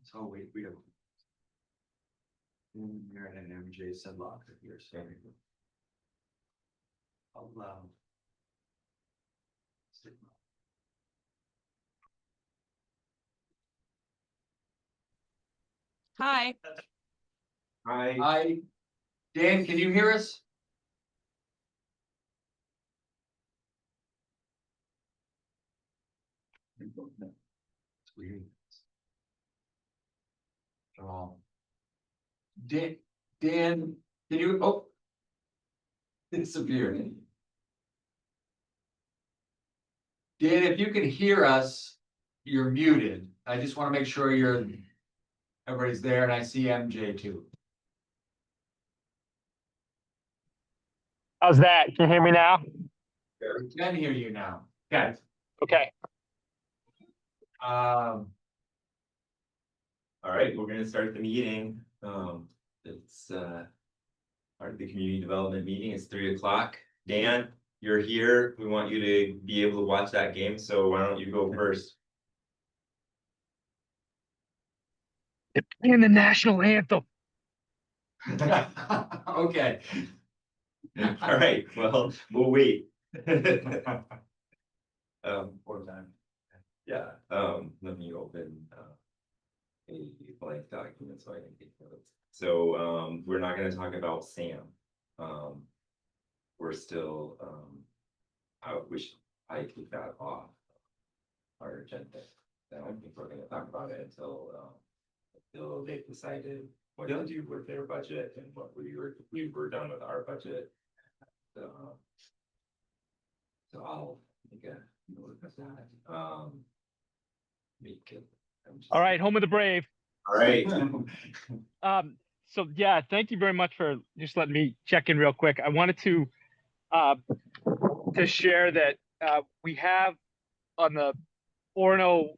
So we have. Aaron and MJ said lock here, so. I'll, Hi. Hi. Dan, can you hear us? It's weird. Dan, can you, oh. Disappeared. Dan, if you can hear us, you're muted. I just want to make sure everybody's there, and I see MJ too. How's that? Can you hear me now? We can hear you now. Okay. Okay. All right, we're gonna start the meeting. It's part of the community development meeting. It's 3 o'clock. Dan, you're here. We want you to be able to watch that game. So why don't you go first? They're playing the national anthem. Okay. All right, well, we'll wait. Fourth time. Yeah, let me open a blank document so I can take notes. So we're not gonna talk about Sam. We're still I wish I took that off our agenda. I don't think we're gonna talk about it until they've decided what to do with their budget and what we were done with our budget. So I'll make a note of that. All right, home of the brave. All right. So yeah, thank you very much for just letting me check in real quick. I wanted to share that we have on the Orono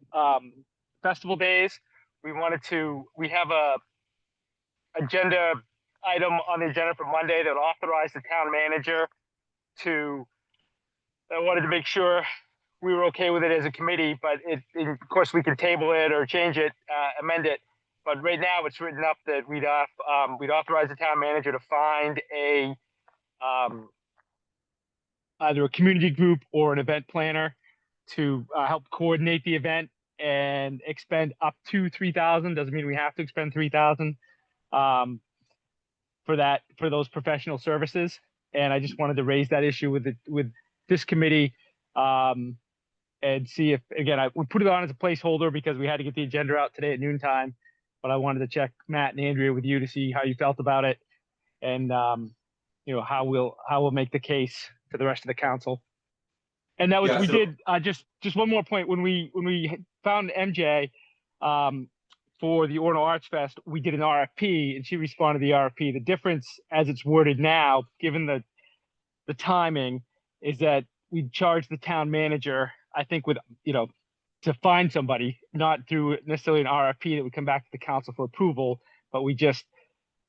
festival days, we have a agenda item on the agenda for Monday that authorized the town manager to, I wanted to make sure we were okay with it as a committee, but of course we can table it or change it, amend it. But right now it's written up that we'd authorize the town manager to find either a community group or an event planner to help coordinate the event and expend up to $3,000. Doesn't mean we have to expend $3,000 for those professional services. And I just wanted to raise that issue with this committee and see if, again, we put it on as a placeholder because we had to get the agenda out today at noontime. But I wanted to check Matt and Andrea with you to see how you felt about it, and how we'll make the case to the rest of the council. And that was Yeah, we did just one more point. When we found MJ for the Orono Arts Fest, we did an RFP and she responded to the RFP. The difference as it's worded now, given the timing, is that we charge the town manager, I think, with to find somebody, not through necessarily an RFP that would come back to the council for approval, but we just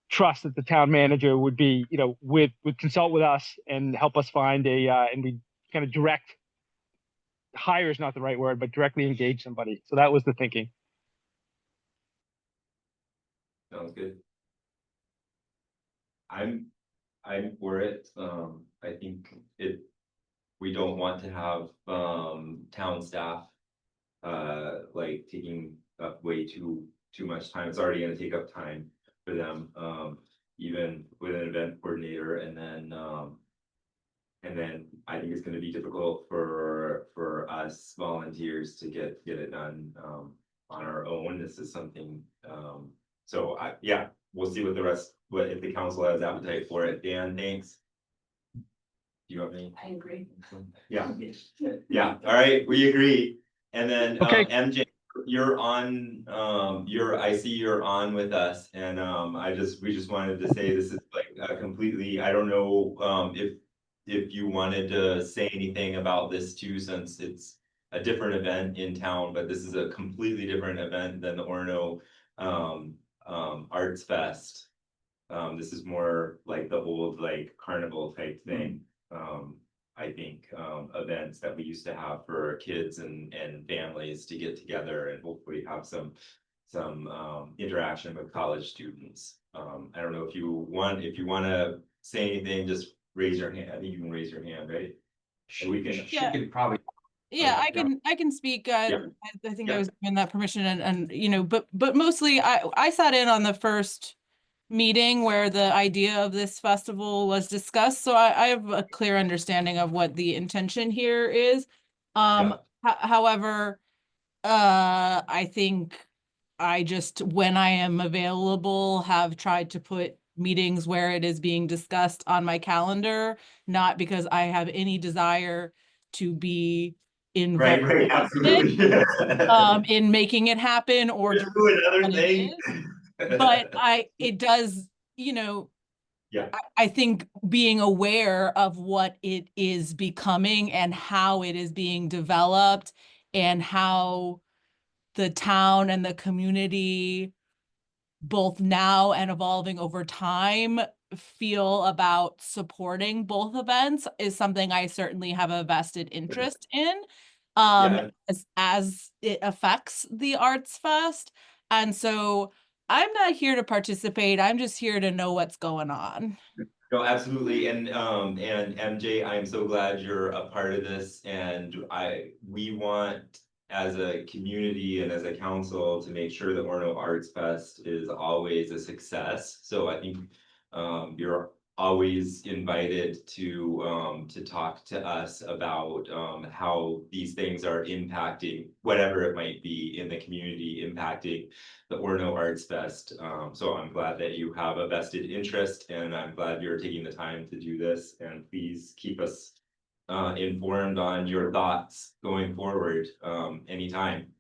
trust that the town manager would be, would consult with us and help us find and we kind of direct, hire is not the right word, but directly engage somebody. So that was the thinking. Sounds good. I'm for it. I think we don't want to have town staff like taking up way too much time. It's already going to take up time for them, even with an event coordinator, and then I think it's going to be difficult for us volunteers to get it done on our own. This is something, so yeah, we'll see what if the council has appetite for it. Dan, thanks. Do you have any? I agree. Yeah. Yeah. All right, we agree. And then Okay. MJ, you're on. I see you're on with us, and we just wanted to say this is like a completely. I don't know if you wanted to say anything about this too, since it's a different event in town, but this is a completely different event than the Orono Arts Fest. This is more like the old carnival type thing. I think events that we used to have for kids and families to get together and hopefully have some interaction with college students. I don't know if you wanna say anything, just raise your hand. I think you can raise your hand, right? And we can. She could probably. Yeah, Okay. I can speak. Yeah. I think Yeah. I was given that permission and you know, but mostly I sat in on the first meeting where the idea of this festival was discussed. So I have a clear understanding of what the intention here is. However, I think I just, when I am available, have tried to put meetings where it is being discussed on my calendar, not because I have any desire to be Right, involved absolutely. in making it happen or Just do another what it thing. is. But it does, you know, Yeah. I think being aware of what it is becoming and how it is being developed and how the town and the community, both now and evolving over time, feel about supporting both events is something I certainly have a vested interest in. Yeah. As it affects the Arts Fest. And so I'm not here to participate. I'm just here to know what's going on. No, absolutely, and MJ, I am so glad you're a part of this, and we want, as a community and as a council, to make sure that Orono Arts Fest is always a success. So I think you're always invited to talk to us about how these things are impacting whatever it might be in the community, impacting the Orono Arts Fest. So I'm glad that you have a vested interest, and I'm glad you're taking the time to do this, and please keep us informed on your thoughts going forward anytime.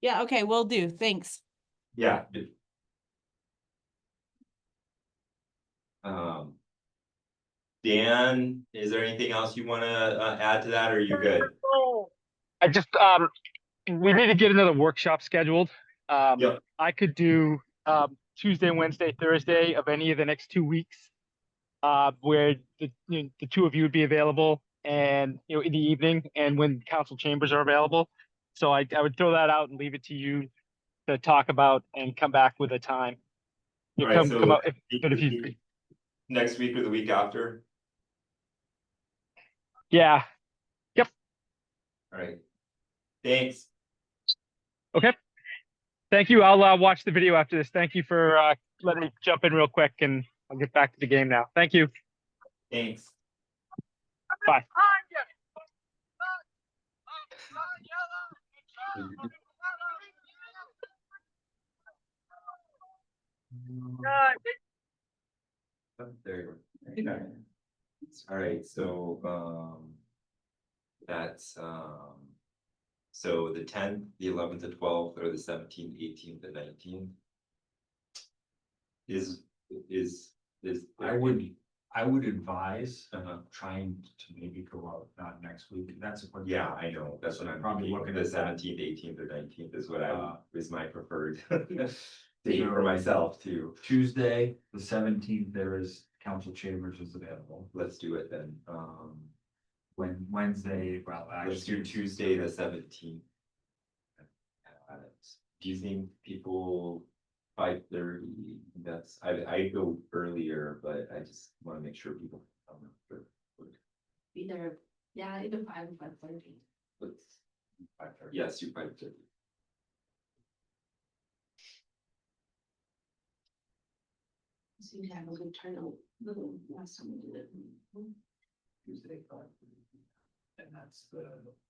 Yeah, okay, will do. Thanks. Yeah. Dan, is there anything else you want to add to that, or are you good? I just we need to get another workshop scheduled. Yep. I could do Tuesday, Wednesday, Thursday of any of the next 2 weeks, where the two of you would be available, and in the evening and when council chambers are available. So I would throw that out and leave it to you to talk about and come back with a time. You All right, come so up if you. next week or the week after. Yeah. Yep. All right. Thanks. Okay. Thank you. I'll watch the video after this. Thank you for letting me jump in real quick, and I'll get back to the game now. Thank you. Thanks. Bye. There you go. All right, so that's so the 10th, the 11th, the 12th, or the 17th, 18th, and 19th is I would advise trying to maybe go out, not next week, that's. Yeah, I know, that's what I'm Probably thinking. looking The at that. 17th, 18th, or 19th is what is my preferred date So- for myself too. Tuesday, the 17th, there is council chambers is available. Let's do it then. Wednesday, well, Let's do actually. Tuesday, the 17th. Do you think people 5:30? That's I go earlier, but I just want to make sure people. Either 5 or 5:30. Let's 5:30. Yes, you 5:30. Seem to have a good turnout, little last time we did it. Tuesday, 5:30. And that's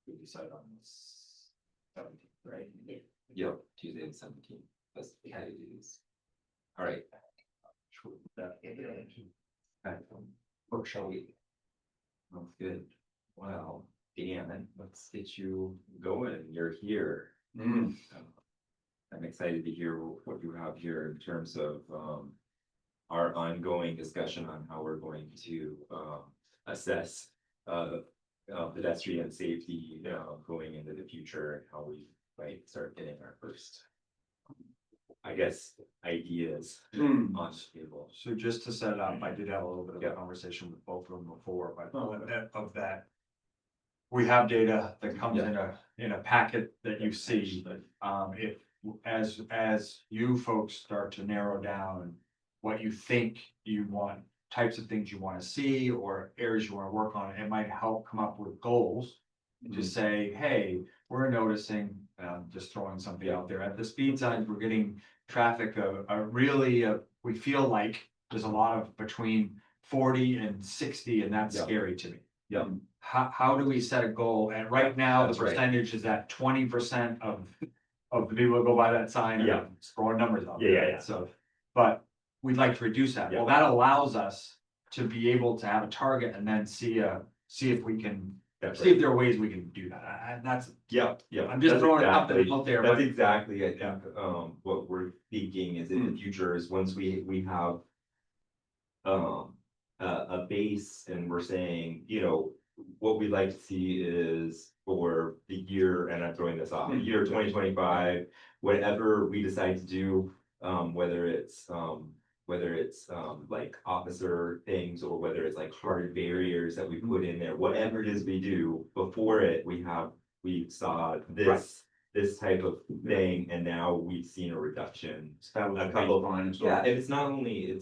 we decide on this 17th, right? Yep, Tuesday the 17th. That's the days. All right. Workshop. That's good. Well, Dan, let's get you going. You're here. I'm excited to hear what you have here in terms of our ongoing discussion on how we're going to assess pedestrian safety going into the future, and how we might start getting our first, I guess, ideas on the table. So just to set it up, I did have a little bit of a conversation with both of them before, but of that. We have data that comes in a packet that you see, if as you folks start to narrow down what you think you want, types of things you want to see or areas you want to work on, it might help come up with goals. To say, hey, we're noticing, just throwing something out there, at the speed signs, we're getting traffic really, we feel like there's a lot of between 40 and 60, and that's Yeah. scary to me. Yeah. How do we set a goal? And right now, the That's right. percentage is at 20% of the people that go by that sign. Yeah. And throwing numbers out Yeah, there, yeah, right? yeah. So, but we'd like to reduce that. Yeah. Well, that allows us to be able to have a target and then see if we can, That's see if right. there are ways we can do that. That's, Yeah, yeah. I'm just That's throwing exactly- something out there, That's but exactly, I think, what we're thinking is in the future is once we have. A base and we're saying, you know, what we'd like to see is for the year, and I'm throwing this off, the year 2025, whatever we decide to do, whether it's like officer things or whether it's like hard barriers that we put in there, whatever it is we do, before it, we saw this type of thing, and now we've seen a reduction. that was A couple- baseline. Yeah, and it's not only,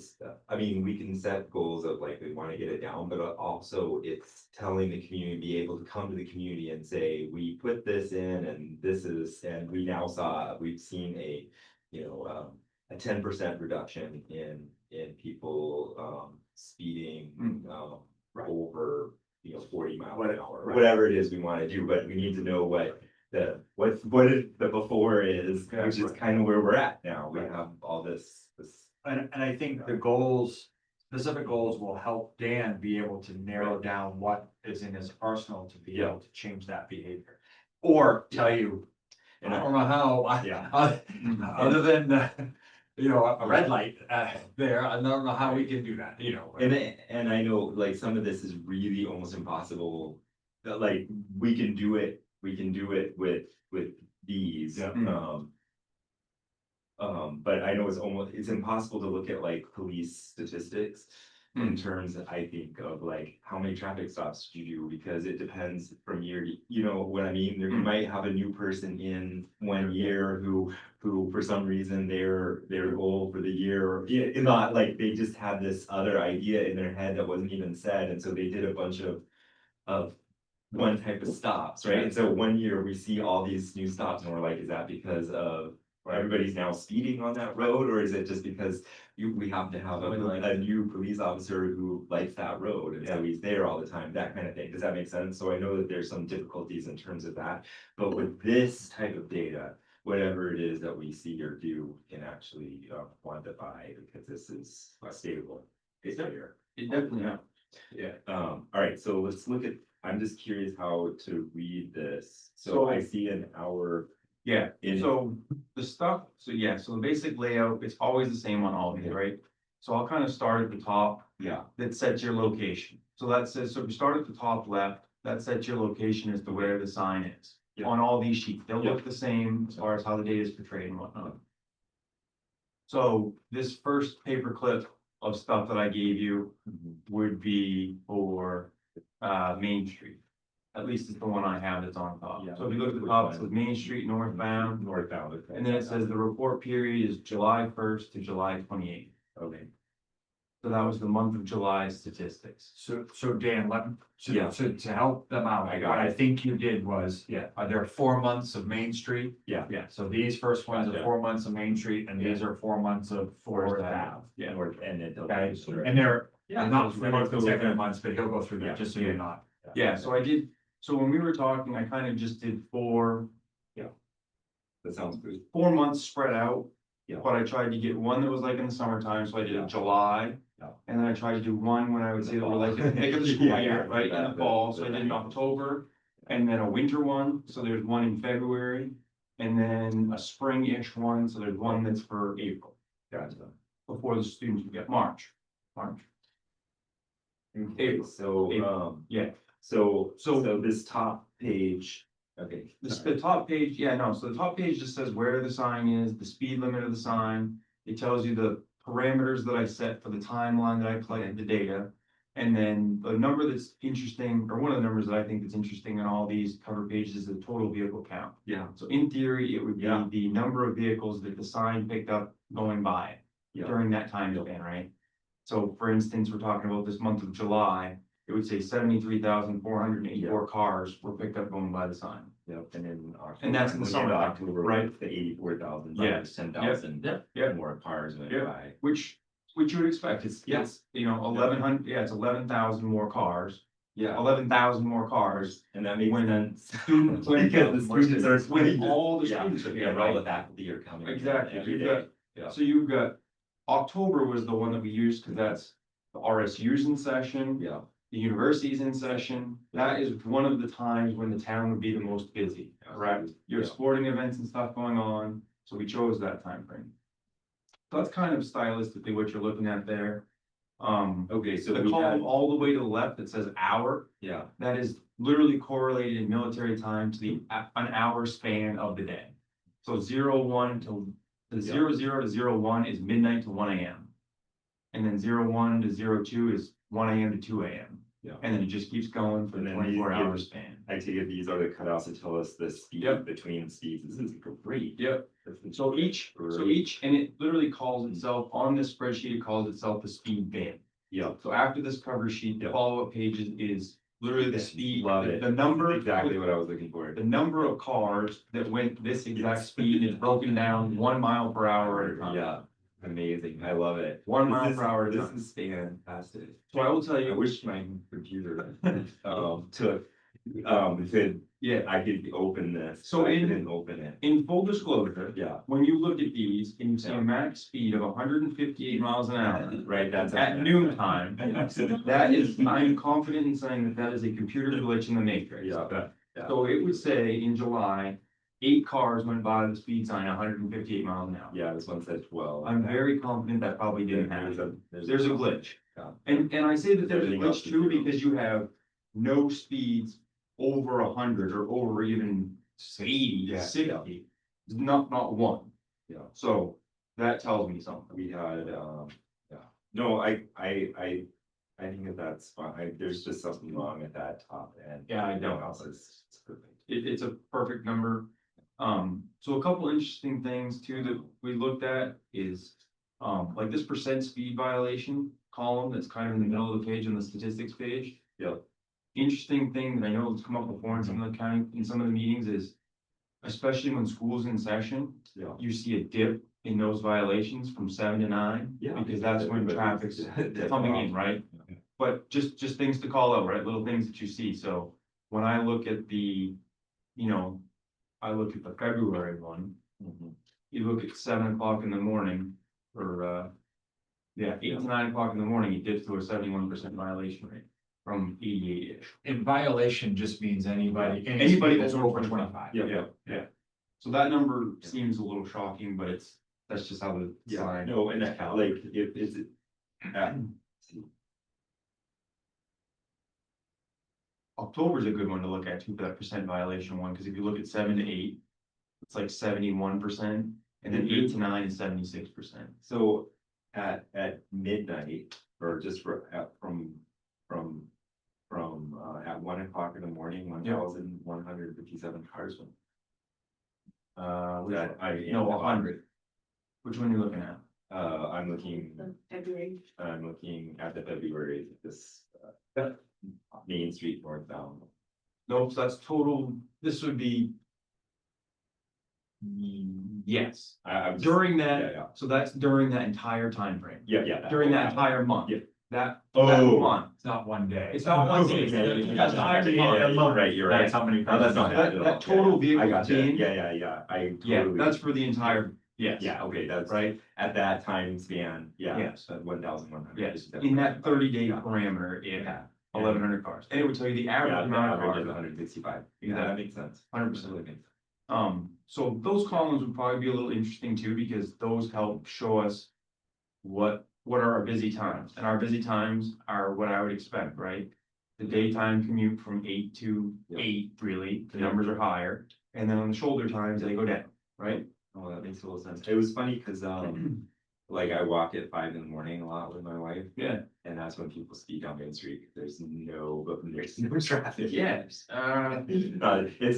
I mean, we can set goals of like, we wanna get it down, but also it's telling the community, be able to come to the community and say, we put this in and this is, and we now we've seen a, you know, a 10% reduction in people, speeding, Right. over, you know, 40 miles What- an hour, right. whatever it is we wanna do, but we need to know what the before is, Yeah, which is right. kind of where we're at now. We Right. have all this. And I think the goals, specific goals will help Dan be able to narrow down what is in his arsenal to be able to change that behavior. Or tell you, I And don't know how, Yeah. other than, you know, a red light, there, I don't know how we can do that, you know. And I know like some of this is really almost impossible. That like we can do it with these. Yeah. But I know it's impossible to look at like police statistics. In terms, I think, of like, how many traffic stops did you do, because it depends from year to, you know what I mean? You might have a new person in 1 year who for some reason their goal for the year, not like they just had this other idea in their head that wasn't even said, and so they did a bunch of one type of stops, right? And so 1 year we see all these new stops and we're like, is that because of everybody's now speeding on that road, or is it just because we happen to have a new police officer who likes that road, and so he's there all the time, that kind of thing? Does that make sense? So I know that there's some difficulties in terms of that, but with this type of data, whatever it is that we see or do can actually quantify, because this is stable. It's here. It definitely, Yeah. All right, so let's look at, I'm just curious how to read this. So I see an hour. Yeah, In- so the stuff, so the basic layout, it's always the same on all of these, right? So I'll kind of start at the top, Yeah. that sets your location. So that says, so if you start at the top left, that sets your location as to where the sign is. Yeah. On all these sheets, they'll Yeah. look the same as far as how the data is portrayed and whatnot. So this first paper clip of stuff that I gave you would be for Main Street. At least it's the one I have that's on top. Yeah. So if you look at the top, it says Main Street northbound, Northbound. Okay. and then it says the report period is July 1st to July 28th. Okay. So that was the month of July statistics. so Dan, Yeah. to help them out, I got what I it. think you did was, Yeah. there are 4 months of Main Street. Yeah. Yeah, so these first ones are Gotcha. 4 months of Main Street, and these are 4 months of Forest Ave. Yeah. North, and then. Okay, and they're Yeah. not 4 consecutive months, but he'll go through Yeah. that, just so you're not. Yeah, so I did, so when we were talking, I kind of just did four That sounds good. 4 months spread out. Yeah. But I tried to get one that was like in the summertime, so I did Yeah. July. Yeah. And then I tried to do one when I would say that were like the pick of the school year, right, in the fall, so I did in October. And then a winter one, so there's one in February, and then a spring-ish one, so there's one that's for April, Gotcha. before the students would get March. Okay, April. so, Yeah. so So- this top page, okay. The top page, so the top page just says where the sign is, the speed limit of the sign. It tells you the parameters that I set for the timeline that I collected the data. And then the number that's interesting, or one of the numbers that I think that's interesting on all these cover pages is the total vehicle count. Yeah. So in theory, it would be Yeah. the number of vehicles that the sign picked up going by Yeah. during that time Yep. span, right? So for instance, we're talking about this month of July, it would say 73,484 cars were picked up going by the sign. Yep, and then. And that's in the summer, October, right? The 84,000. Yes. 10,000. Yep. More cars went Yep. by. Which you would expect, it's, Yeah. it's, you know, 1,100, yeah, it's 11,000 more cars, Yeah, 11,000 more cars. and that makes When sense. Students, when, Because the students are. when all the Yeah, students are here, and all the right? faculty are coming. in Exactly, every you've day. got, Yeah. so you've got, October was the one that we used, cause that's the RSU's in session. Yeah, The university's in session, that is one of the times when the town would be the most busy, correct? You have Yeah. sporting events and stuff going on, so we chose that time frame. So that's kind of stylistically what you're looking at there. okay, so The we column had, all the way to the left that says hour, yeah, that is literally correlated in military time to an hour span of the day. So 01 to, the Yeah. 00 to 01 is midnight to 1 a.m. And then 01 to 02 is 1 a.m. to 2 a.m. Yeah. And then it just keeps going for And the then these 24-hour give- span. I take it these are the cutoffs to tell us the speed Yep. between speeds. This is great. Yep. So each, and it literally calls itself, on this spreadsheet, it calls itself the speed band. Yeah, So after this cover sheet, the Yep. follow-up pages is literally the Yes, speed, love it. the number. exactly what I was looking for. The number of cars that went this exact Yes. speed is broken down 1 mile per hour at a time. Yeah, amazing. I love it. 1 This mile is- per hour at a This time. is fantastic. So I will tell I you, wish my computer, took, could, yeah, I could open this. So I in- couldn't open it. in full disclosure, Yeah, when you look at these and you see Yeah. a max speed of 158 miles an hour right, that's. at noon time, that is, I'm confident in saying that that is a computer glitch in the matrix. Yeah. Yeah. So it would say in July, 8 cars went by the speed sign 158 miles an hour. Yeah, this one said 12. I'm very confident that probably didn't There's happen. a. There's a glitch. Yeah. And I say that there's a Everything else glitch is too, zero. because you have no speeds over 100 or over even 80, Yeah, 60. Not one. Yeah. So that tells me something. We had, yeah, no, I think that that's fine. There's just something wrong at that top end. Yeah, I Everything know. else is it's perfect. It's a perfect number. So a couple interesting things too that we looked at is, like this percent speed violation column that's kind of in the middle of the page on the statistics page. Yep. Interesting thing that I know has come up before in some of the county, in some of the meetings is, especially when school's in session, Yeah. you see a dip in those violations from 7 to 9. Yeah. Because that's when Everybody's- traffic's coming in, right? Okay. But just things to call out, right? Little things that you see. So when I look at the, you know, I look at the February one, Mhm. you look at 7 o'clock in the morning, or, yeah, 8 to 9 o'clock in the morning, it dips to a 71% violation rate from 88-ish. And violation just means anybody. Anybody that's over over 25. 25. Yeah. So that number seems a little shocking, but that's just how the Yeah, sign. no, and is like, calibrated. if it's, uh, October's a good one to look at too, for that percent violation one, because if you look at 7 to 8, it's like 71%, and then 8 to 9 is 76%. so at midnight, or just at 1 o'clock in the morning, 1,157 cars went. Which That one? No, 100. Which one are you looking at? I'm looking The February. at the February, this, Main Street northbound. Nope, so that's total, this would be. Yes, I'm just- during Yeah, that, yeah, so that's during that entire time frame. yeah. During that entire month. Yeah. That Oh. month. It's not one day. It's not one day. That's the entire month. Right, you're right. That's how many. No, that's not That- bad at all. that total Yeah, yeah. I vehicle got you. gain- Yeah, I Yeah, totally. that's for the entire, yes. Yeah, okay, that's Right, at that time span, yeah. Yes. 1,100. yes, in that 30-day Yeah. parameter, it Yeah. 1,100 cars, and it would tell you the average Yeah, the amount of average is cars. 165. Yeah, Exactly. that makes sense. 100%. Totally makes sense. So those columns would probably be a little interesting too, because those help show us what are our busy times, and our busy times are what I would expect, right? The daytime commute from 8 to Yeah. 8, really, the Yeah. numbers are higher, and then on the shoulder times, they go down, right? Oh, that makes a little sense. It was funny because, like I walk at 5 in the morning a lot with my wife. Yeah. And that's when people speed down Main Street. There's no traffic. Yeah, It's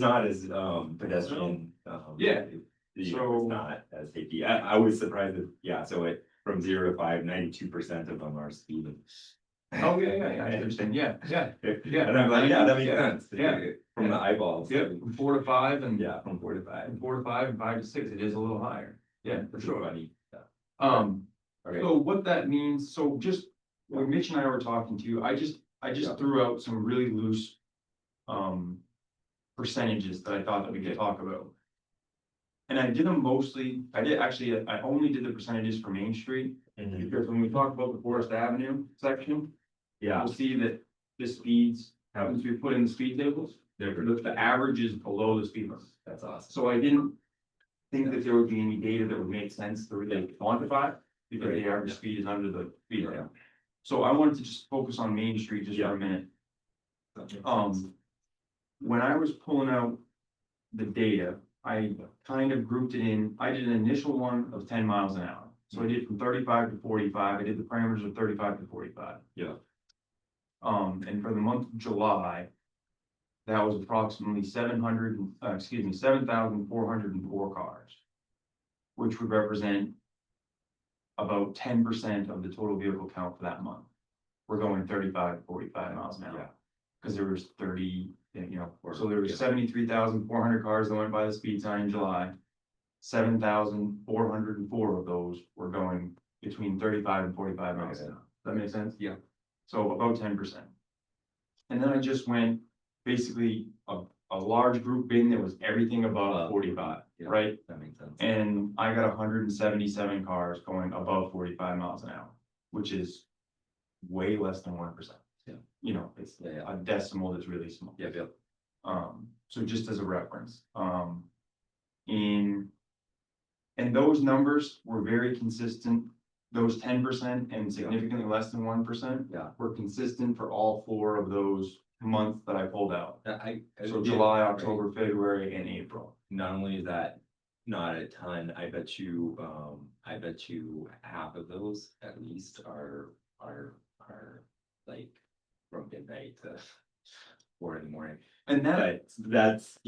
not as pedestrian. Yeah. It's So- not as safety. I was surprised that, yeah, so from 0 to 5, 92% of them are speeding. Oh, yeah, I understand, yeah. Yeah, and I'm like, yeah, that makes sense. Yeah. From the eyeballs. Yeah, from 4 to 5 and. Yeah, from 4 to 5. From 4 to 5 and 5 to 6, it is a little higher. Yeah, for sure. Funny. Yeah. Okay. So what that means, so just, when Mitch and I were talking to you, I just Yeah. threw out some really loose. Percentages that I thought that we could talk about. And I did them mostly, I only did the percentages for Main Street, because when we talk about the Forest Avenue section, Yeah. you'll see that the speeds, once we put in the speed tables, the average is below the speed limit. That's awesome. So I didn't think that there would be any data that would make sense to really quantify, because the average speed is under the speed limit. So I wanted to just focus on Main Street just for a minute. When I was pulling out the data, I kind of grouped it in, I did an initial one of 10 miles an hour. So I did from 35 to 45, I did the parameters of 35 to 45. Yeah. And for the month of July, that was approximately 7,404 cars, which would represent about 10% of the total vehicle count for that month. We're going 35 to 45 miles an hour. Yeah. Because there was 30, so there Yeah. was 73,400 cars that went by the speed sign in July. 7,404 of those were going between 35 and 45 miles an hour. Does that make sense? Yeah. So about 10%. And then I just went basically a large group bin that was everything above 45, Yeah. right? That makes sense. And I got 177 cars going above 45 miles an hour, which is way less than 1%. Yeah. It's Yeah. a decimal that's really small. Yep. So just as a reference, and those numbers were very consistent. Those 10% and significantly less than 1%. Yeah. Were consistent for all 4 of those months that I pulled out. So Yeah, July, right. October, February, and April. Not only is that not a ton, I bet you half of those at least are like from midnight to 4 in the morning. And that, But that's,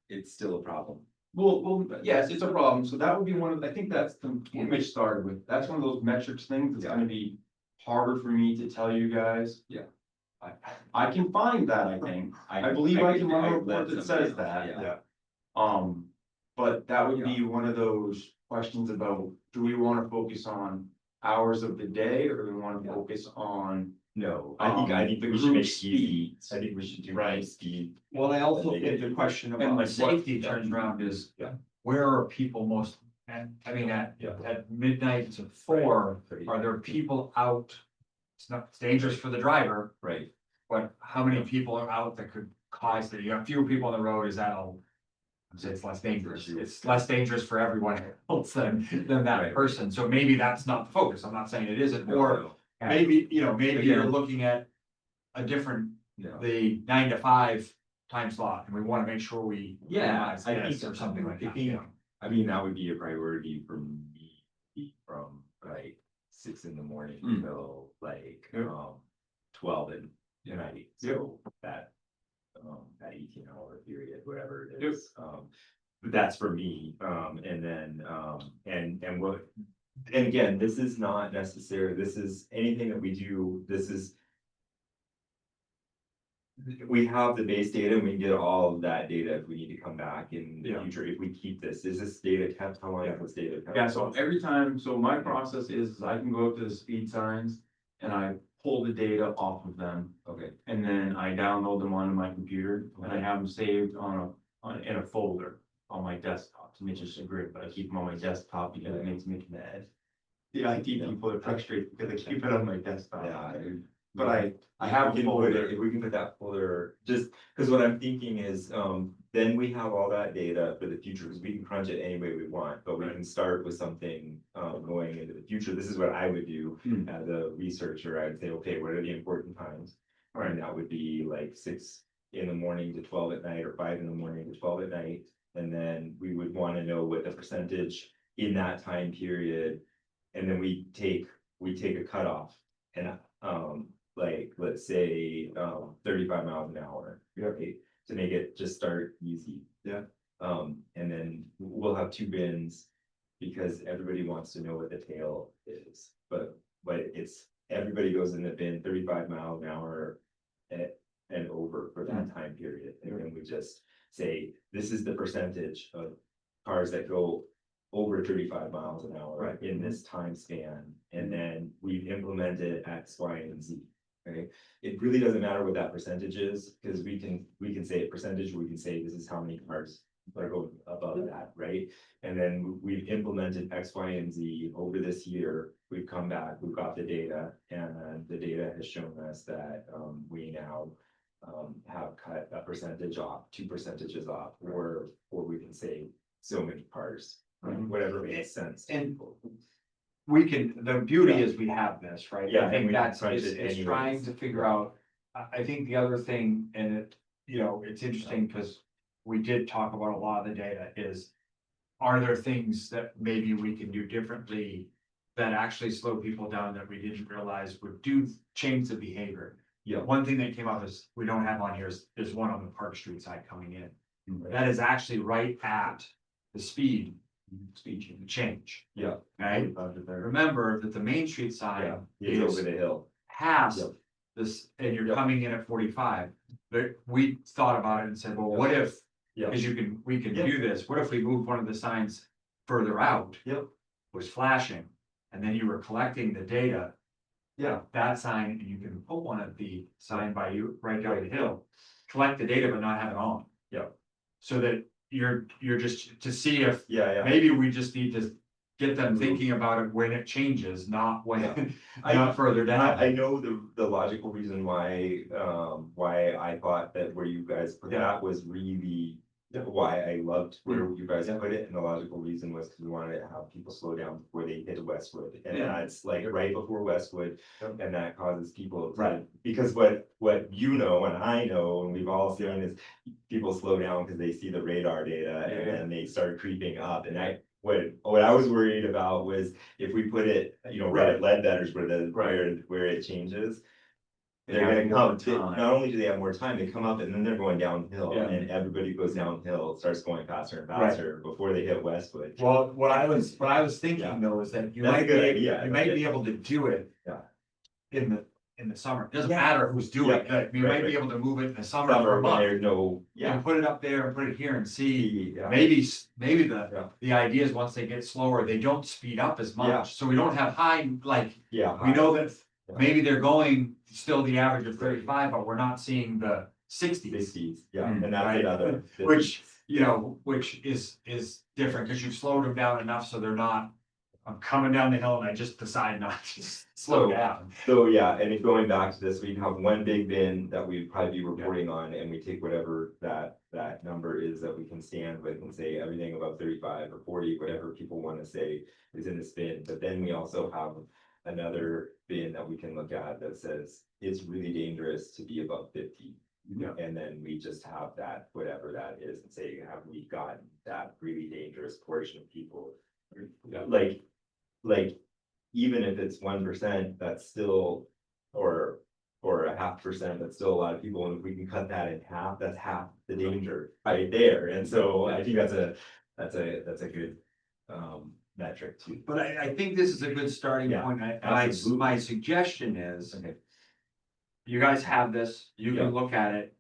it's still a problem. well, yes, it's a problem. So that would be one of, I think that's the, what Mitch started with. That's one of those metrics things that's Yeah. gonna be harder for me to tell you guys. Yeah. I can find that, I think. I believe I can run a report that says that. Yeah. But that would be one of those questions about, do we wanna focus on hours of the day, or do we wanna Yeah. focus on? No, I think The we should group make speeds. I think we should do Right. speed. Well, I also think the question And about like safety what- turns around is, Yeah. where are people most, and I mean, Yeah. at midnight to 4, are there people out? It's dangerous for the driver, Right. but how many people are out that could cause that? You have fewer people on the road, is that all? It's less dangerous, it's less dangerous for everyone else than that Right. person, so maybe that's not the focus, I'm not saying it isn't, or No, maybe, maybe you're Again. looking at a different, no. the 9 to 5 time slot, and we wanna make sure we. Yeah, minimize I this think- or something like I that, think- you know. I mean, that would be a priority for me from like 6 in the morning Mm. till like, Yeah. 12 at night, so that 18-hour period, whatever it Yep. is. But that's for me, and then, and what, and again, this is not necessary, this is anything that we do, this is. We have the base data, and we can get all of that data if we need to come back in the Yeah. future, if we keep this, is this data kept, how long is this data kept? Yeah, so every time, so my process is I can go up to the speed signs and I pull the data off of them. Okay, And then I download them onto my computer and I have them saved in a folder on my desktop. To Mitch's chagrin, but I keep them on my desktop because it makes me mad. The IT people are frustrated because I keep it on my desktop. yeah. But I have We a can put folder. it- If we can put that folder, just, cause what I'm thinking is, then we have all that data for the future, cause we can crunch it any way we want, but we can start with something, going into the future. This is what I would do Hmm. as a researcher. I'd say, okay, what are the important times? Right. And that would be like 6 in the morning to 12 at night, or 5 in the morning to 12 at night. And then we would wanna know what the percentage in that time period and then we take a cutoff and, like, let's say, 35 miles an hour. Right, to make it just start easy. Yeah. And then we'll have two bins because everybody wants to know what the tail is, but it's, everybody goes in the bin 35 miles an hour and over for that time period. And then we just say, this is the percentage of cars that go over 35 miles an hour Right. in this time span. And then we've implemented X, Y, and Z. Right? It really doesn't matter what that percentage is, because we can say a percentage, we can say this is how many cars are going above that, right? And then we've implemented X, Y, and Z over this year. We've come back, we've got the data, and the data has shown us that we now have cut a percentage off, 2 percentages off, or we can say so many cars, whatever makes sense. And we can, the beauty is we have this, right? Yeah, I and think we can that's, crunch it's it trying anyways. to figure out, I think the other thing, and it, it's interesting because we did talk about a lot of the data is, are there things that maybe we can do differently that actually slow people down that we didn't realize would change the behavior? Yeah. One thing that came up is, we don't have on here is, there's one on the Park Street side coming in. Right. That is actually right at the speed change. Yeah. Right? Remember that the Main Street Yeah, sign it's over is the hill. past Yep. this, and you're Yep. coming in at 45. But we thought about it and said, well, what if, Yeah. because we can Yep. do this, what if we move one of the signs further out? Yep. Was flashing, and then you were collecting the data, Yeah. that sign, and you can put one at the sign by you, right down the hill. Collect the data, but not have it on. Yep. So that you're just to see if Yeah. maybe we just need to get them thinking about it when it changes, not when, not further down. I know the logical reason why I thought that where you guys put Yeah. that was really why I loved where you guys put it, and the logical reason was because we wanted to have people slow down before they hit Westwood, and Yeah. that's like right before Westwood, Yep. and that causes people to, Right. because what you know and I know and we've all seen is people slow down because they see the radar data and Yeah. then they start creeping up, and what I was worried about was if we put it, right at Ledbetter's where it changes. They're gonna come, not only do they have more time, they come up and then they're going downhill, Yeah. and everybody goes downhill, starts going faster and Right. faster before they hit Westwood. Well, what I was thinking Yeah. though is that you That's a might good be, idea. you might be able to do it. Yeah. In the summer, it doesn't Yeah. matter who's doing it, Yeah. you might Right. be able to move it in the summer for Summer a when month. there's no, And put it up there and put it here and see, Yeah. maybe Yeah. the idea is once they get slower, they don't speed up as Yeah. much, so we don't have high, like, Yeah. we know that Yeah. maybe they're going still the average of 35, but we're not seeing the 60s. 60s, yeah, Mm, and that's right. another. Which, which is different, because you've slowed them down enough, so they're not, I'm coming down the hill and I just decide not to slow So- down. So, yeah, and if going back to this, we have one big bin that we'd probably be reporting on, and we take whatever that number is that we can stand with and say everything above 35 or 40, whatever people wanna say is in this bin, but then we also have another bin that we can look at that says it's really dangerous to be above 50. Yeah. And then we just have that, whatever that is, and say, have we gotten that really dangerous portion of people? Yeah. Like, even if it's 1%, that's still, or a 0.5%, that's still a lot of people, and if we can cut that in half, that's half the danger right there, and so I think that's a good metric too. But I think this is a good starting Yeah, point, absolutely. my suggestion is, Okay. you guys have this, you Yeah. can look at it.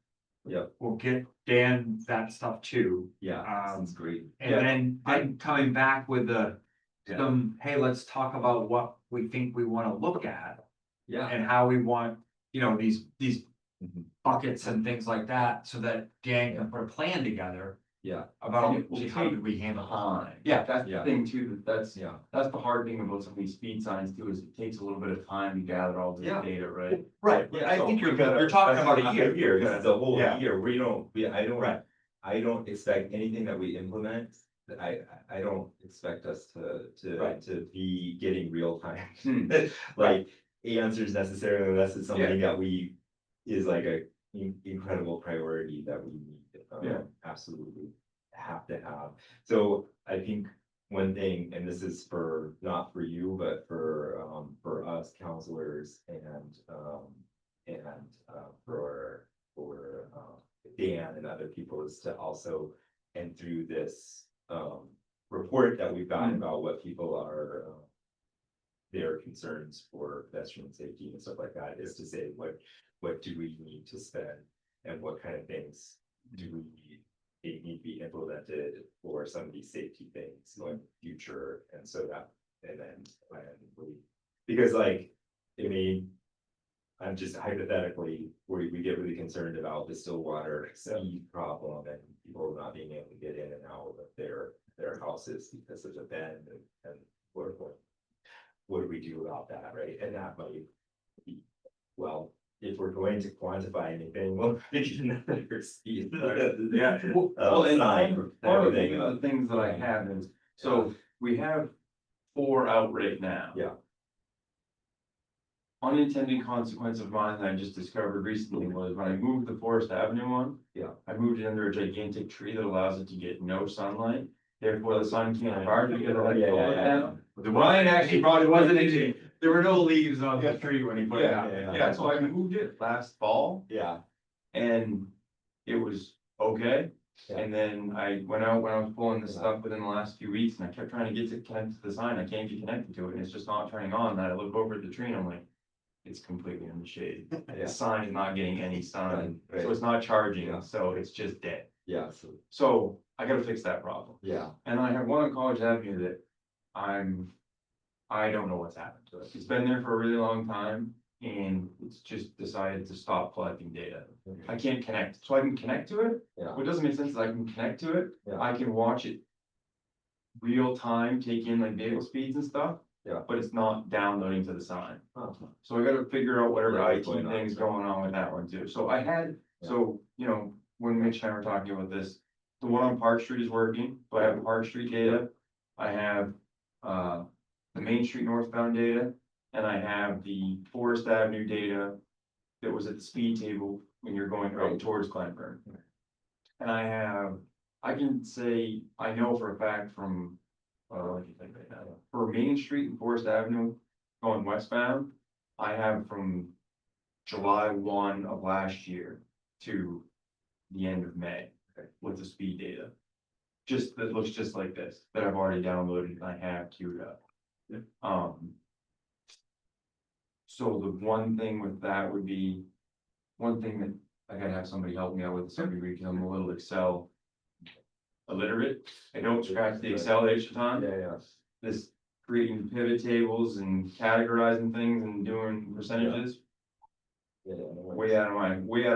Yeah. We'll get Dan that stuff too, Yeah, Um, sounds great. and then I'm coming back with Yeah. hey, let's talk about what we think we wanna look at. Yeah. And how we want, these Mhm. buckets and things like that, so that Dan can put a plan together Yeah, about, And it will gee, how do we handle Time. it? Yeah, That's Yeah. the thing too, that's yeah, the hard thing about some of these speed signs too, is it takes a little bit of time to gather all this Yeah. data, right? right, but I So think we gotta- you're talking that's about not a year. Year, this is a whole Yeah. year, Right. I don't expect anything that we implement, that I don't expect us Right. to be getting real time. Hmm. Like answers necessarily, unless it's something that is like a incredible priority that we need, Yeah. absolutely have to have. So I think one thing, and this is for, not for you, but for us counselors and for Dan and other people, is to also, and through this, report that we've gotten about what people are, their concerns for pedestrian safety and stuff like that, is to say, what do we need to spend? And what kind of things do we need to be implemented for some of these safety things going in the future? And so that, and then, because like, I mean, I'm just hypothetically, we get really concerned about the Stillwater speed problem and people not being able to get in and out of their houses because of the bend and what do we do about that, right? And that might be, well, if we're going to quantify anything, we'll make another speed. Yeah. Well, and sign part of thing. the things that I have is, so we have 4 out right now. Yeah. Unintended consequence of mine that I just discovered recently was when I moved the Forest Avenue one. Yeah. I moved it under a gigantic tree that allows it to get no sunlight, therefore the sun can't hard because of that. Ryan actually brought it, there were no leaves on the tree when he put it out. Yeah, so I moved it last fall Yeah, and it was okay. Yeah. And then I went out when I was pulling this stuff within the last few weeks and I kept trying to get to connect to the sign. I can't get connected to it and it's just not turning on. And I look over at the tree and I'm like, it's completely in the shade. Yeah. The sign is not getting any sun, Right. so it's not charging, Yeah. so it's just dead. yeah, So I gotta fix that problem. yeah, And I have one on College Avenue that I don't know what's happened to it. It's been there for a really long time and it's just decided to stop collecting data. I can't connect, so I can connect to it. yeah, What doesn't make sense is I can connect to it. Yeah. I can watch it real time, take in like vehicle speeds and stuff. Yeah. But it's not downloading to the sign. Oh, So I gotta figure out whatever Yeah, IT going on. thing's going on with that one too. So I had, so, you know, when Mitch and I were talking about this, the one on Park Street is working, so I have Park Street data. I have, the Main Street northbound data, and I have the Forest Avenue data that was at the speed table when you're going Right. out towards Glenburn. And I can say, I know for a fact from, let me think right now, for Main Street and Forest Avenue going westbound, I have from July 1 of last year to the end of May with the speed data. Just, that looks just like this, that I've already downloaded and I have queued up. So the one thing with that would be, one thing that I gotta have somebody help me out with this every week, 'cause I'm a little Excel illiterate. I don't scratch the Excel H a ton. yeah, This creating pivot tables and categorizing things and doing percentages, yeah. way out of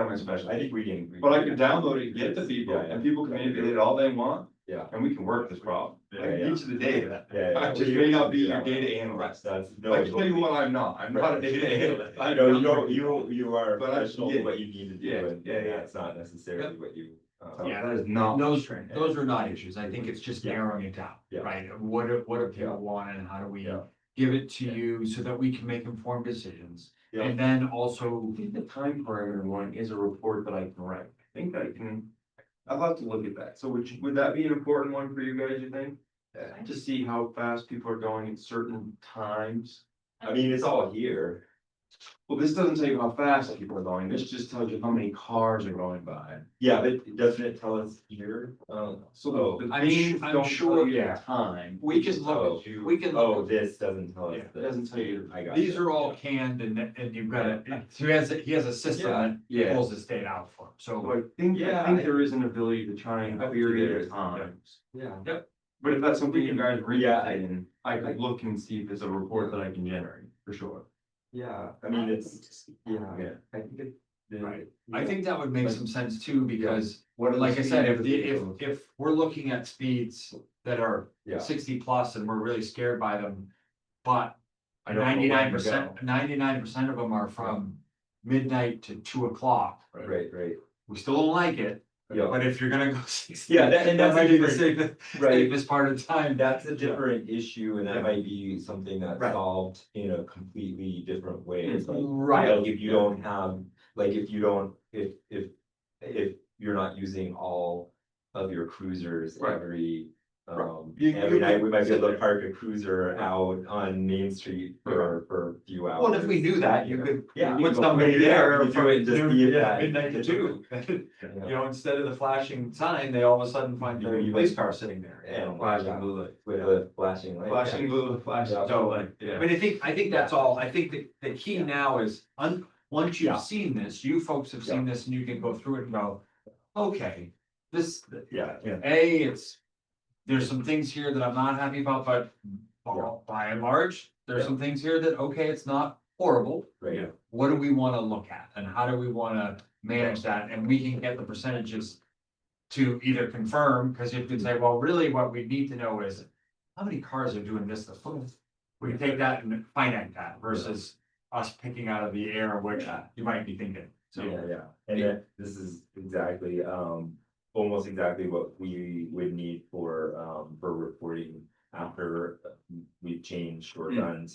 my specialty. I think we can. But I can download it, get it to people, and people can manipulate it all they want, Yeah. and we can work this problem. I Yeah, can yeah. get you the data. Yeah. I just may not be your data analyst. That's, I can tell you what I'm not a data analyst. I know, you are a But I- professional yeah. in what you need to do, Yeah, and yeah, yeah. that's not necessarily what you. Yeah, That is not. those are not issues. I think it's just Yeah. narrowing it down, Yeah. right? What do Yeah. people want and how do we Yeah. give it to you so that we can make informed decisions? Yeah. And then also, I think the time parameter one is a report that I can write. I think I can, I'll have to look at that. So would that be an important one for you guys, you think? To see how fast people are going at certain times? I mean, it's all here. Well, this doesn't tell you how fast people are going. This just tells you how many cars are going by. Yeah, but doesn't it tell us here? So the I'm things I'm don't sure, tell you yeah. the time. We can Oh, look, we can look. this doesn't tell us. Yeah, it this. doesn't tell you. I got These you. are all canned and you've got a, he has a system that Yeah. pulls this data out for him. So So I think Yeah. there is an ability to try and I think query there the is. times. Yeah. But if that's something you guys are Yeah, interested in, I could look and see if there's a report that I can generate, for sure. Yeah, I mean, it's, yeah, I think it. Right. I think that would make some sense too, because What are the like I said, if speeds the, of if we're looking at speeds that are Yeah. 60 plus and we're really scared by them, but I don't know where to 99%, go. 99% of them are from midnight to 2 o'clock. Right, right. We still don't like it, Yeah. but if you're gonna go 60. Yeah, and that's might a be the different- safest, Right. safest part of the time. That's a different issue, and that Yeah. might be something that's Right. solved in a completely different way. It's like, Right. like if you don't have, like if you don't, if you're not using all of your cruisers Right. every You- I mean, we might be sit able to there. park a cruiser out on Main Street for a few hours. Well, if we knew that, you could Yeah. put somebody there You do from it and just noon, see if yeah, that- midnight to two. You know, instead of the flashing sign, they all of a sudden find You the even- police car sitting there. And Flashing blue light. with a flashing light. Flashing blue, flashing Yeah. blue light, I yeah. mean, I think that's all, I think the key now is, once Yeah. you've seen this, you folks have seen this and you can go through it and go, okay, this, Yeah, there's some things here that I'm not happy about, but by and large, there's some things here that, okay, it's not horrible. right, What do we wanna look at and how do we wanna manage that? And we can get the percentages to either confirm, because you can say, well, really what we need to know is how many cars are doing this to foot? We can take that and finite that versus us picking out of the air, which you might be thinking, so. yeah, and then this is exactly, almost exactly what we would need for reporting after we've changed or done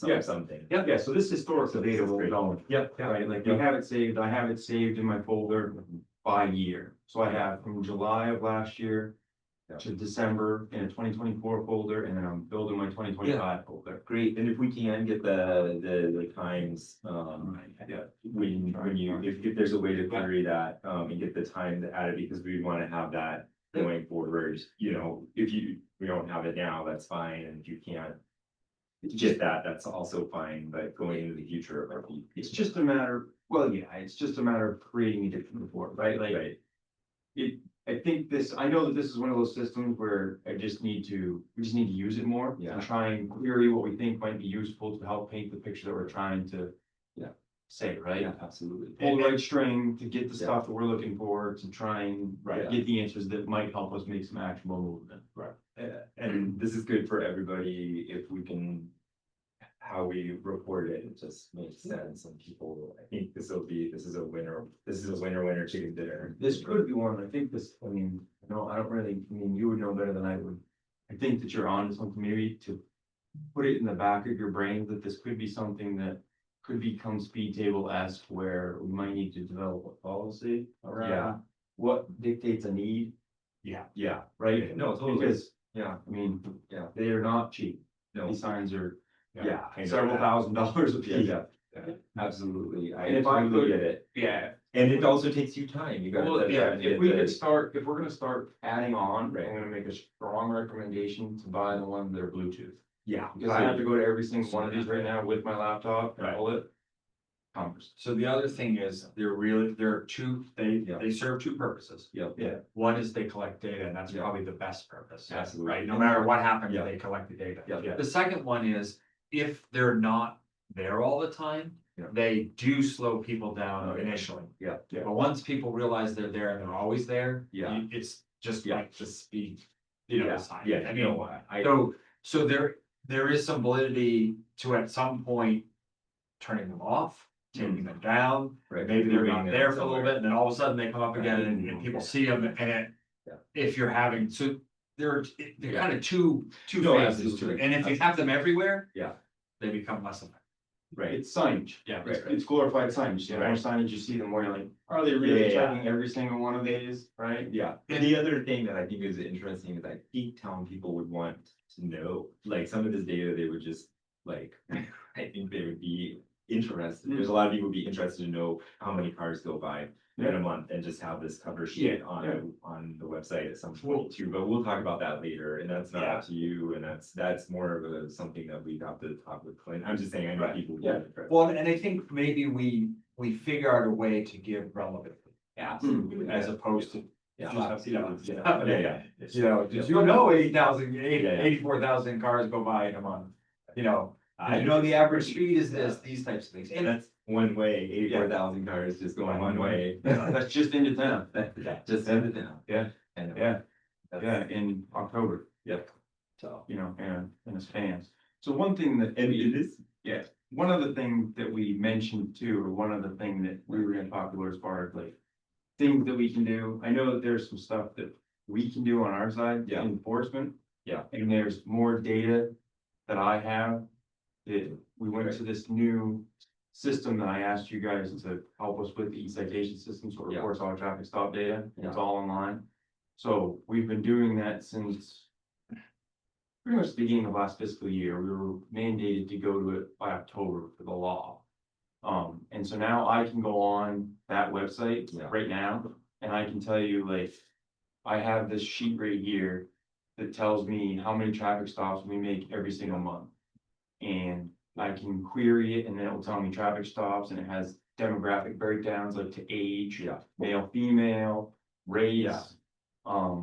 Yeah. something. Yeah, so this historical data will Great. go, Yep. right, like we have it saved, I have it saved in my folder by year. So I have from July of last year to December in a 2024 folder, and then I'm building my 2025 folder. Great, and if we can get the times, Yeah. when you, if there's a way to query that, and get the time added, because we wanna have that going forward, you know, if we don't have it now, that's fine, and if you can't get that, that's also fine, but going into the future, it might be. It's just a matter, well, yeah, it's just a matter of creating a different report, right? Like, Right, I think this, I know that this is one of those systems where we just need to use it more. Yeah. And try and query what we think might be useful to help paint the picture that we're trying to. Yeah. Say, right? yeah, absolutely. Pull the right string to get the Yeah. stuff that we're looking for, to try and Right. get the answers that might help us make some actionable movement. And this is good for everybody if we can, how we report it, it just makes sense, and people, I think this is a winner chicken dinner. This could be one, I think this, I mean, no, I don't really, I mean, you would know better than I would. I think that you're on to something, maybe to put it in the back of your brain, that this could be something that could become speed table-esque, where we might need to develop a policy Yeah. around what dictates a need, Yeah, right? no, totally, Because, yeah, I mean, yeah, they are not cheap. no, These signs are yeah. I know several that. $1,000s a Yeah, piece. yeah, absolutely, I And if I totally could- get it, Yeah, and it also takes you time, you well, gotta. yeah, if we get could the- start, if we're gonna start adding on, Right. I'm gonna make a strong recommendation to buy the ones that are Bluetooth. Yeah. Because I have to go to every single one of these right now with my laptop and Right. pull it. Converse. So the other thing is, there are two, Yeah. they serve two purposes. Yep. Yeah. One is they collect data, and that's Yeah. probably the best purpose. Absolutely. Right, no matter what happens, Yeah. they collect the data. Yeah. The second one is, if they're not there all the time, Yeah. they do slow people down Oh, yeah. initially. Yeah. Yeah. But once people realize they're there and they're always there. Yeah. It's just Yeah. like the speed, you know, Yeah, the sign. yeah, I mean, no, I. so there is some validity to at some point turning them off, taking them down. Right, Maybe they're moving not them there for a little somewhere. bit, and then all of a sudden they come up again and Right. people see them, and Yeah. if you're having, so they're Yeah. kind of two No, phases to it, absolutely. and if you have them everywhere. Yeah. They become less effective. Right, It's signage. Yeah. It's, it's glorified signage. The more Right. signage you see, the more you're like, are they really Yeah. checking every single one of these, right? yeah, and the other thing that I think is interesting is I think town people would want to know, like, some of this data, they would just, like, I think they would be interested, there's a lot of people would be interested to know how many cars go by in a month, and just have this cover sheet Yeah, on the website at some point too, but we'll talk about that later, and that's not up to you, and that's more of something that we have to talk with Clint, I'm just saying, I know Right. people. would be Yeah. interested. Well, and I think maybe we figure out a way to give relevant. Absolutely. As opposed to. Yeah, just, you know, absolutely. yeah. Yeah. You know, did you know 80,000, Yeah, yeah. 84,000 cars go by in a month? You know, I know the average speed is this, these types of things, And and that's one way, 84,000 cars just going one way. That's just into town. Just send it down. Yeah. And. Yeah, that's- yeah, in October, Yep. So. you know, in a span. So one thing that. And it is. Yeah, one other thing that we mentioned too, or one other thing that we were gonna talk about as far as like. Things that we can do, I know that there's some stuff that we can do on our side, Yeah. enforcement. Yeah. And there's more data that I have. That we went to this new system that I asked you guys to help us with, the e-citation system, so it Yeah. reports all traffic stop data, and it's Yeah. all online. So we've been doing that since pretty much the beginning of last fiscal year, we were mandated to go to it by October for the law. And so now I can go on that website Yeah. right now, and I can tell you, like, I have this sheet right here that tells me how many traffic stops we make every single month. And I can query it, and then it will tell me traffic stops, and it has demographic breakdowns like to age, Yeah. male, female, race. Yeah.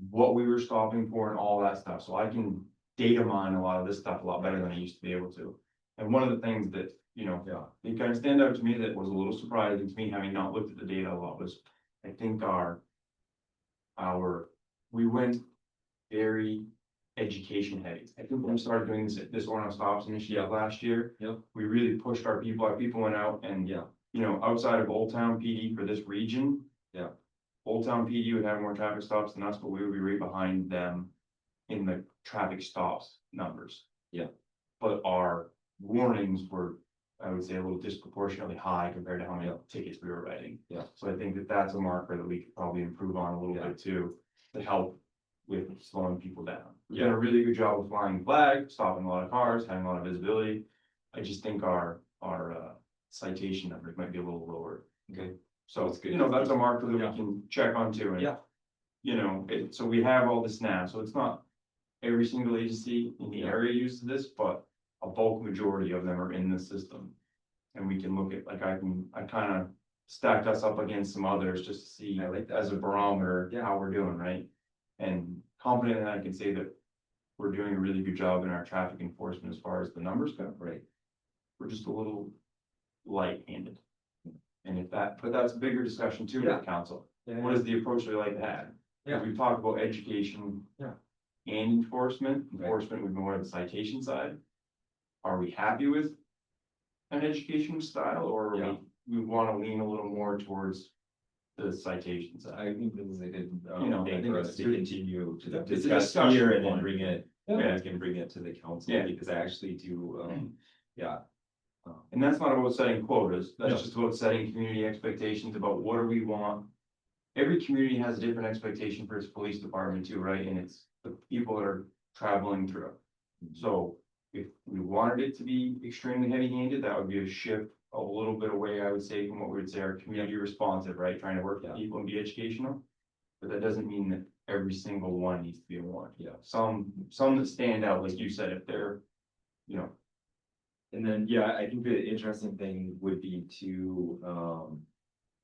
What we were stopping for and all that stuff, so I can data mine a lot of this stuff a lot better than I used to be able to. And one of the things that, you know, Yeah. it kind of stand out to me that was a little surprising to me, having not looked at the data a lot, was I think we went very education heavy. I think when we started doing this Orono Stops initiative last year. Yep. We really pushed our people went out and, Yeah. you know, outside of Old Town PD for this region. Yeah. Old Town PD would have more traffic stops than us, but we would be right behind them in the traffic stops numbers. Yeah. But our warnings were, I would say, a little disproportionately high compared to how many tickets we were writing. Yeah. So I think that that's a marker that we could probably improve on a little Yeah. bit too, to help with slowing people down. We've Yeah. done a really good job of flying flag, stopping a lot of cars, having a lot of visibility. I just think our citation numbers might be a little lower. Okay. So, That's good. you know, that's a marker that Yeah. we can check on too. And, Yeah. you know, so we have all this now, so it's not every single agency in the Yeah. area uses this, but a bulk majority of them are in the system. And we can look at, like, I kind of stacked us up against some others just to see I like that. as a barometer, Yeah. how we're doing, right? And confident that I can say that we're doing a really good job in our traffic enforcement as far as the numbers go. Right. We're just a little light-handed. And but that's a bigger discussion too Yeah. with council. Yeah. What is the approach we like to have? Yeah. We've talked about education. Yeah. And enforcement. Right. Enforcement would be more of the citation side. Are we happy with an education style, or Yeah. we wanna lean a little more towards the citation side? I think this is a good, You know, I thing think for it's us to good. continue to It's a discuss discussion here and then point. bring it, Yeah. we can bring it to the council, Yeah. because I actually do, yeah. And that's not about setting quotas, that's No. just about setting community expectations about what do we want. Every community has a different expectation for its police department too, right? And it's the people that are traveling through. So if we wanted it to be extremely heavy handed, that would be a shift a little bit away, I would say, from what we would say our community responsive, right? Trying to work with Yeah. people and be educational. But that doesn't mean that every single one needs to be a one. Yeah. Some that stand out, like you said, if they're, you know, And then, yeah, I think the interesting thing would be to,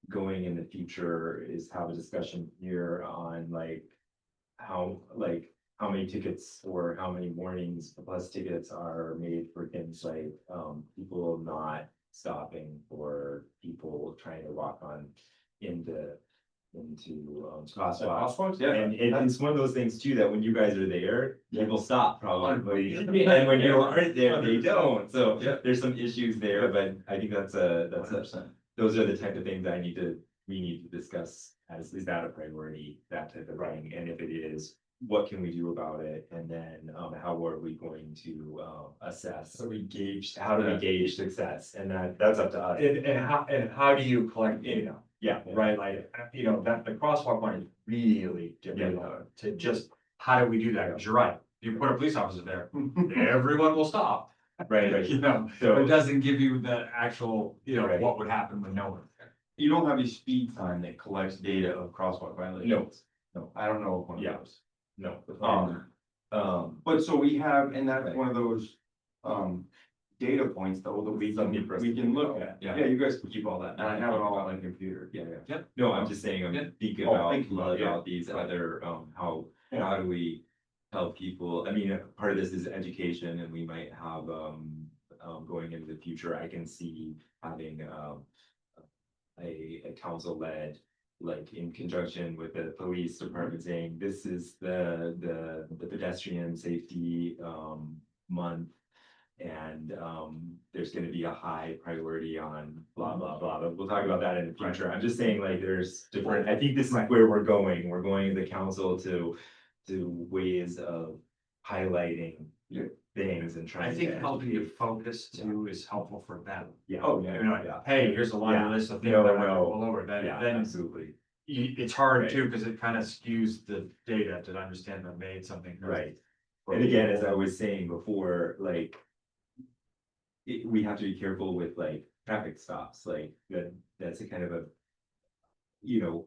going in the future is have a discussion here on how many tickets or how many warnings plus tickets are made for things like, people not stopping for people trying to walk on into crosswalks. crosswalks, yeah. And it's one of those things too, that when you guys are there, people stop probably, and when you aren't there, they don't, so Yeah. there's some issues there, but I think those are the type of things we need to discuss, as is that a priority, that type of thing, and if it is, what can we do about it, and then, how are we going to, assess? So we gauge. How do we gauge success, and that's up to us. And how do you collect data? Yeah, Right, like, you know, that the crosswalk one is really difficult to just, how do we do that? Because you're right, you put a police officer there, everyone will stop. right, You know, So- but it doesn't give you the actual, you know, Right. what would happen with no one there. You don't have a speed time that collects data of crosswalk violations. No. I don't know of one of Yeah. those. no. But so we have, and that's Right. one of those, data points though, that we Something for us we to can think look about. at. Yeah. Yeah, you guys can keep all that, and I have it all on my computer. Yeah, yeah. Yep. No, I'm just saying, Yeah. I'm thinking Oh, about, thinking about it, yeah. these Right. other, how do we help people? I mean, part of this is education, and we might have, going into the future, I can see having, a council led, like in conjunction with the police department saying, this is the pedestrian safety, month. And, there's gonna be a high priority on blah, blah, blah, but we'll talk about that in the future. I'm just saying, like, there's different, I think this is where we're going as a council to ways of highlighting things and I trying to. think helping you focus too is helpful for them. Yeah. Oh, yeah. You know, Yeah. hey, here's a laundry Yeah. list of things No, that I no. roll over, Yeah, then absolutely, it's hard Right. too, because it kind of skews the data to understand that made something. right, And again, as I was saying before, like. We have to be careful with like traffic stops, like that's a kind of a. You know,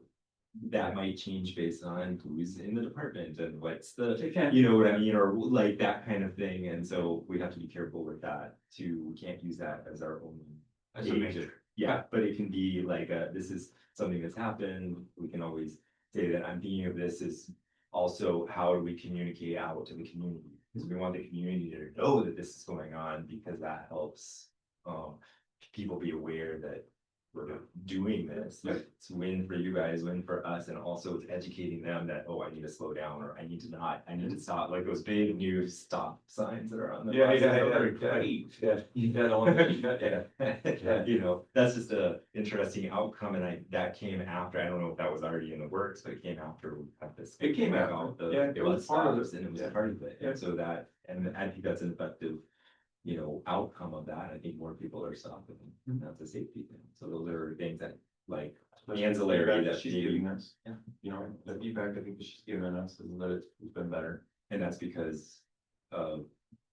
that might change based on who's in the department and what's you know what I mean, or like that kind of thing, and so we have to be careful with that too. We can't use that as our own. As a gauge. measure. Yeah, but it can be like, this is something that's happened, we can always say that I'm thinking of this as also how do we communicate out to the community? Because we want the community to know that this is going on, because that helps, people be aware that we're doing this. It's a win for you guys, win for us, and also it's educating them that, oh, I need to slow down, or I need to stop, like those big new stop signs that are on the. buses. You know, that's just a interesting outcome, and that came after, I don't know if that was already in the works, but it came after we had this. It came about after. the Yeah, it was part of it. stops, and it was Yeah. part of it, Yeah. and so that, and I think that's an effective. You know, outcome of that, I think more people are stopping, and that's a safety thing, so those are things that, like, ancillary Feedback that she's maybe- giving us. Yeah. You know, the feedback I think that she's given us is that it's been better. and that's because of,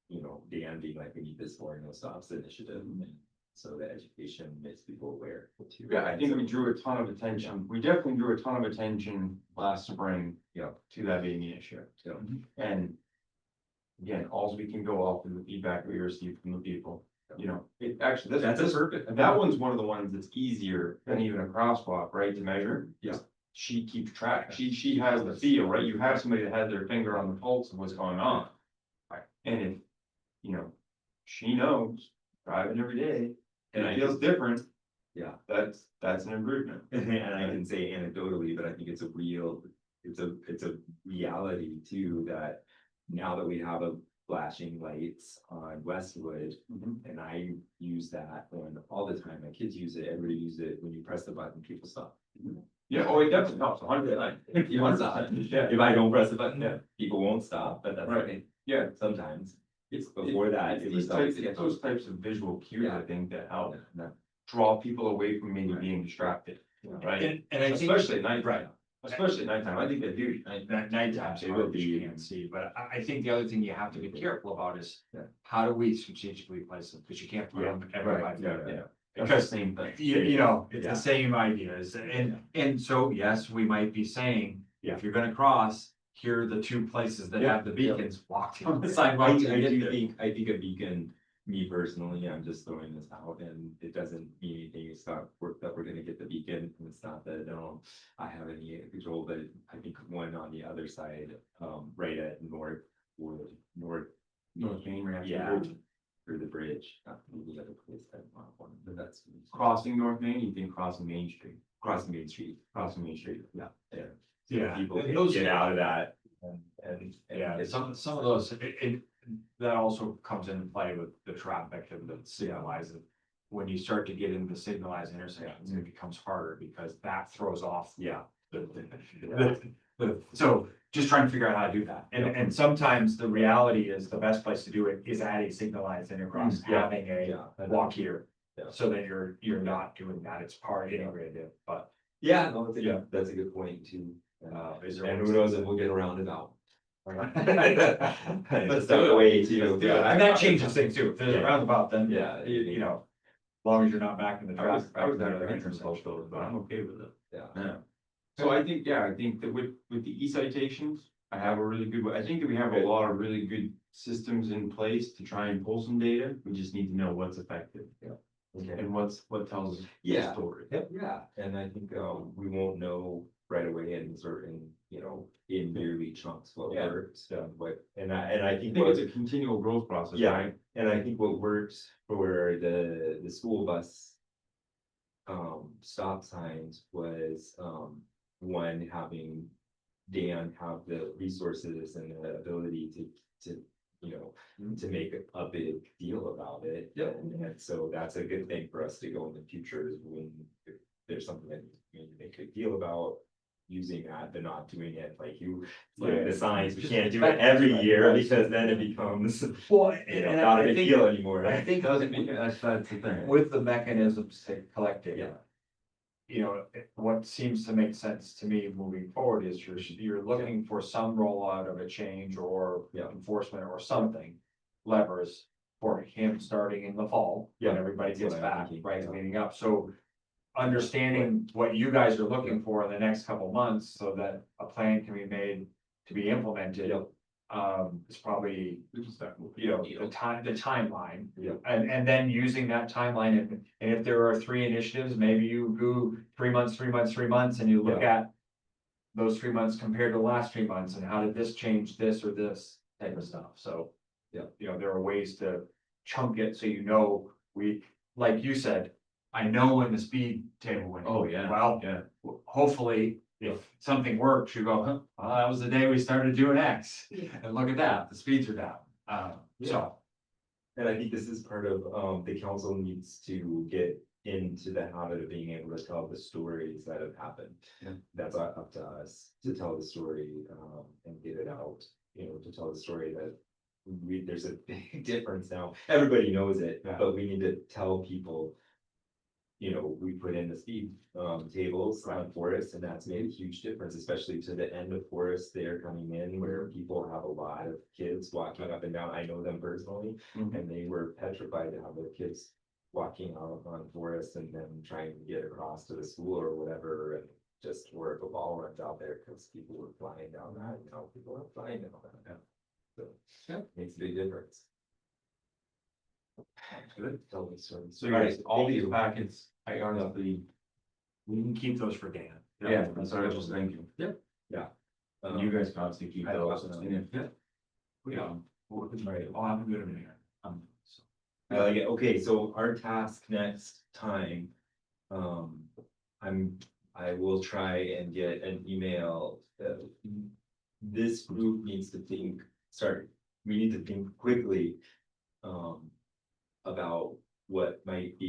you know, Dan being like, we need this for no stops initiative, and so the education makes people aware. too. Yeah, I think we So- drew a ton of attention. We definitely drew a ton of attention last spring. Yeah. To that being the issue. Yeah. And. Again, all we can go off is the feedback we received from the people, you know, it actually, That's a this, perfect. that one's one of the ones that's easier than even a crosswalk, right, to measure. Yeah. She keeps track, she has the feel, right, you have somebody that has their finger on the pulse of what's going on. Right. And if, you know, she knows, driving every day, and it feels different, Yeah, that's an improvement. and I can say anecdotally, but I think it's a real, it's a reality too, that. Now that we have a flashing lights on Westwood, and I use that one all the time, my kids use it, everybody uses it, when you press the button, people stop. Yeah, oh, it definitely helps, 100%. If you want to stop, Yeah. if I don't press the button, Yeah. people won't stop, but that's Right. okay, Yeah, sometimes. it's Before that, it's it these was types, always. it's those types of visual cues, I Yeah. think, that help Yeah. draw people away from maybe being distracted, right? And I think. Especially at night, Right. especially at nighttime, I think they do. Nighttime, It would be- you can't see, but I think the other thing you have to be careful about is. Yeah. How do we strategically place them, because you can't put them everybody. Yeah. Because Same thing. you know, it's Yeah. the same ideas, and so, yes, we might be saying, Yeah. if you're gonna cross, here are the two places that have the Yeah. beacons, walk down the I sidewalk. till you do get there. think, a beacon, me personally, I'm just throwing this out, and it doesn't mean anything, it's not work that we're gonna get the beacon, and it's not that, I have any control, but I think one on the other side, right at North North Main, right after the Yeah, bridge. through the bridge, not the other place that I want, but that's. Crossing North Main, you think crossing Main Street, Crossing Main Street, crossing Main Street. yeah. Yeah, People and can those- get out of that, and. Yeah, some of those, that also comes into play with the traffic and the signalizing. When you start to get into signalized intersections, it becomes harder because that throws off. Yeah. So just trying to figure out how to do that. And sometimes the reality is the best place to do it is at a signalized intercross, Yeah. having a Yeah. walk here. Yeah. So that you're not doing that, it's part integrated, but. Yeah, no, Yeah. that's a good point too. Is there? And who knows if we'll get around it out. Let's That's the way to. And that changes things too, if there's a Yeah. roundabout, then, Yeah. you know, as long as you're not back in the I was traffic. there at back the in entrance also, but I'm okay with it. Yeah. Yeah. So I think that with the e-citations, I have a really good, I think that we have a lot of really good systems in place to try and pull some data. We just need to know what's effective. Yeah. And what tells the Yeah. story. Yeah, and I think, we won't know right away in in yearly chunks what Yeah. works, what, and I I think think what. it's a continual growth process, Yeah. right? And I think what works for the school bus. Stop signs was, one, having Dan have the resources and the ability to, to make a big deal about it. Yeah. And so that's a good thing for us to go in the future, is when if there's something that we make a deal about. Using that, but not doing it like like the signs, we can't do it every year, because then it becomes, Well, not a big deal anymore. I think Doesn't mean, that's the thing. with the mechanisms to collect data. you know, what seems to make sense to me moving forward is you're looking for some rollout of a change or enforcement or something. Levers for him starting in the fall, when Yeah, everybody that's gets what I'm back, thinking, right, yeah. leading up, so. Understanding what you guys are looking for in the next couple months, so that a plan can be made to be implemented. Yep. Is probably, We can start moving. you know, the timeline. Yeah. And then using that timeline, and if there are 3 initiatives, maybe you go 3 months, 3 months, 3 months, and you look at. Those 3 months compared to the last 3 months, and how did this change this or this type of stuff, so. Yeah. You know, there are ways to chunk it, so you know, like you said, I know when the speed table went. Oh, yeah. Well, Yeah. hopefully, if something works, you go, huh, well, that was the day we started doing X. Yeah. And look at that, the speeds are down, so. And I think this is part of, the council needs to get into the habit of being able to tell the stories that have happened. Yeah. That's up to us to tell the story, and get it out, you know, to tell the story that there's a big difference now. Everybody knows it, Yeah. but we need to tell people, you know, we put in the speed, tables on Forest, and that's made a huge difference, especially to the end of Forest. They're coming in where people have a lot of kids walking up and down. I know them personally. Mhm. And they were petrified to have their kids walking out on Forest and then trying to get across to the school or whatever, and just where a ball runs out there, because people were flying down that, and now people are flying down that. Yeah. So, Yeah. makes a big difference. Good. Tell the stories. So guys, all Thank these you. packets, I honestly, We can keep those for Dan. yeah, that's what I was just thinking. Um, And you guys can obviously keep I those, love and if, Yeah. Right. I'll have a good in here. So. I like it. Okay, so our task next time, I will try and get an email. This group needs to think, we need to think quickly, about what might be